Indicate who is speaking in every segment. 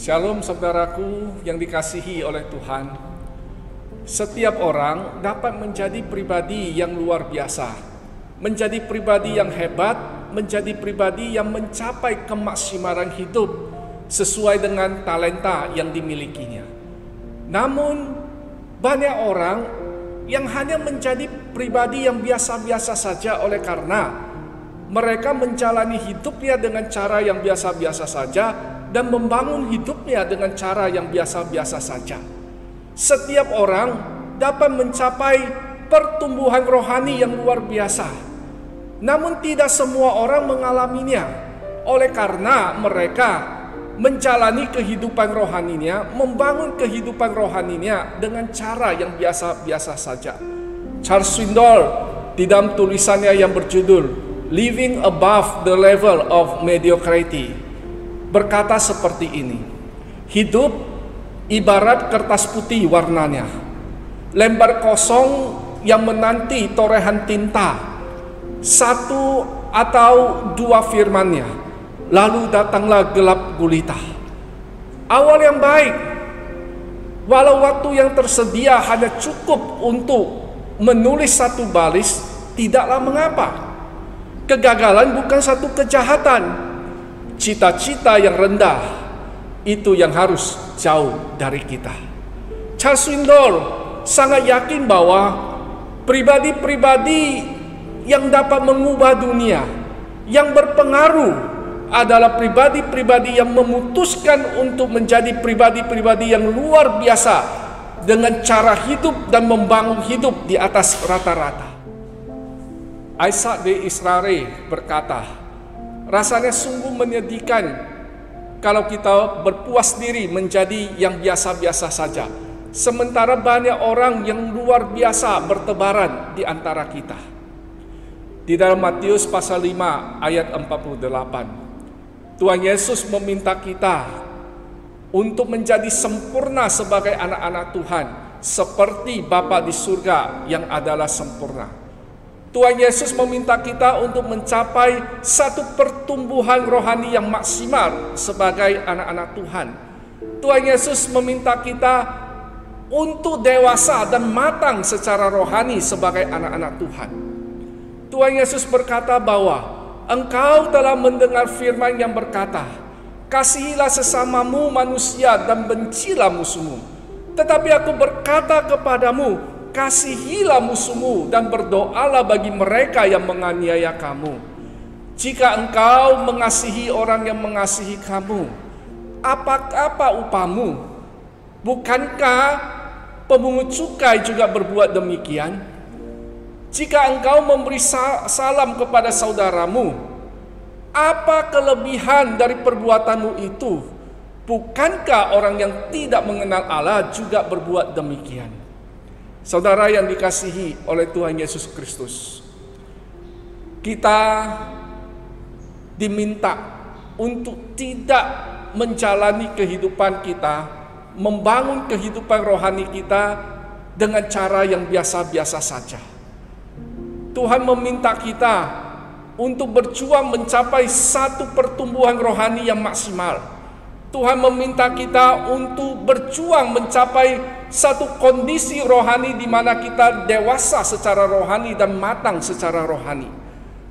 Speaker 1: Shalom saudaraku yang dikasihi oleh Tuhan. Setiap orang dapat menjadi pribadi yang luar biasa, menjadi pribadi yang hebat, menjadi pribadi yang mencapai kemaksimalan hidup sesuai dengan talenta yang dimilikinya. Namun banyak orang yang hanya menjadi pribadi yang biasa-biasa saja oleh karena mereka menjalani hidupnya dengan cara yang biasa-biasa saja dan membangun hidupnya dengan cara yang biasa-biasa saja. Setiap orang dapat mencapai pertumbuhan rohani yang luar biasa. Namun tidak semua orang mengalaminya. Oleh karena mereka menjalani kehidupan rohaninya, membangun kehidupan rohaninya dengan cara yang biasa-biasa saja. Charles Swindoll di dalam tulisannya yang berjudul Living Above the Level of Mediocrity berkata seperti ini: hidup ibarat kertas putih warnanya, lembar kosong yang menanti torehan tinta, satu atau dua firmannya, lalu datanglah gelap gulita. Awal yang baik, walau waktu yang tersedia hanya cukup untuk menulis satu baris, tidaklah mengapa. Kegagalan bukan satu kejahatan. Cita-cita yang rendah itu yang harus jauh dari kita. Charles Swindoll sangat yakin bahwa pribadi-pribadi yang dapat mengubah dunia, yang berpengaruh adalah pribadi-pribadi yang memutuskan untuk menjadi pribadi-pribadi yang luar biasa dengan cara hidup dan membangun hidup di atas rata-rata. Isaac de Israre berkata, rasanya sungguh menyedihkan kalau kita berpuas diri menjadi yang biasa-biasa saja, sementara banyak orang yang luar biasa bertebaran di antara kita. Di dalam Matius pasal 5 ayat 48, Tuhan Yesus meminta kita untuk menjadi sempurna sebagai anak-anak Tuhan, seperti Bapa di surga yang adalah sempurna. Tuhan Yesus meminta kita untuk mencapai satu pertumbuhan rohani yang maksimal sebagai anak-anak Tuhan. Tuhan Yesus meminta kita untuk dewasa dan matang secara rohani sebagai anak-anak Tuhan. Tuhan Yesus berkata bahwa engkau telah mendengar firman yang berkata, kasihilah sesamamu manusia dan bencilah musuhmu. Tetapi aku berkata kepadamu, kasihilah musuhmu dan berdoalah bagi mereka yang menganiaya kamu. Jika engkau mengasihi orang yang mengasihi kamu, apa upamu? Bukankah pemungut cukai juga berbuat demikian? Jika engkau memberi salam kepada saudaramu, apa kelebihan dari perbuatanmu itu? Bukankah orang yang tidak mengenal Allah juga berbuat demikian? Saudara yang dikasihi oleh Tuhan Yesus Kristus, kita diminta untuk tidak menjalani kehidupan kita, membangun kehidupan rohani kita dengan cara yang biasa-biasa saja. Tuhan meminta kita untuk berjuang mencapai satu pertumbuhan rohani yang maksimal. Tuhan meminta kita untuk berjuang mencapai satu kondisi rohani di mana kita dewasa secara rohani dan matang secara rohani.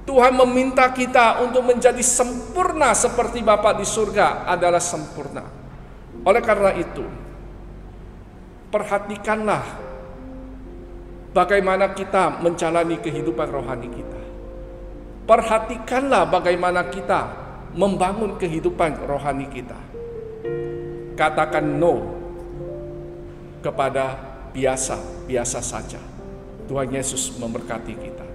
Speaker 1: Tuhan meminta kita untuk menjadi sempurna seperti Bapa di surga adalah sempurna. Oleh karena itu, perhatikanlah bagaimana kita menjalani kehidupan rohani kita. Perhatikanlah bagaimana kita membangun kehidupan rohani kita. Katakan no kepada biasa-biasa saja. Tuhan Yesus memberkati kita.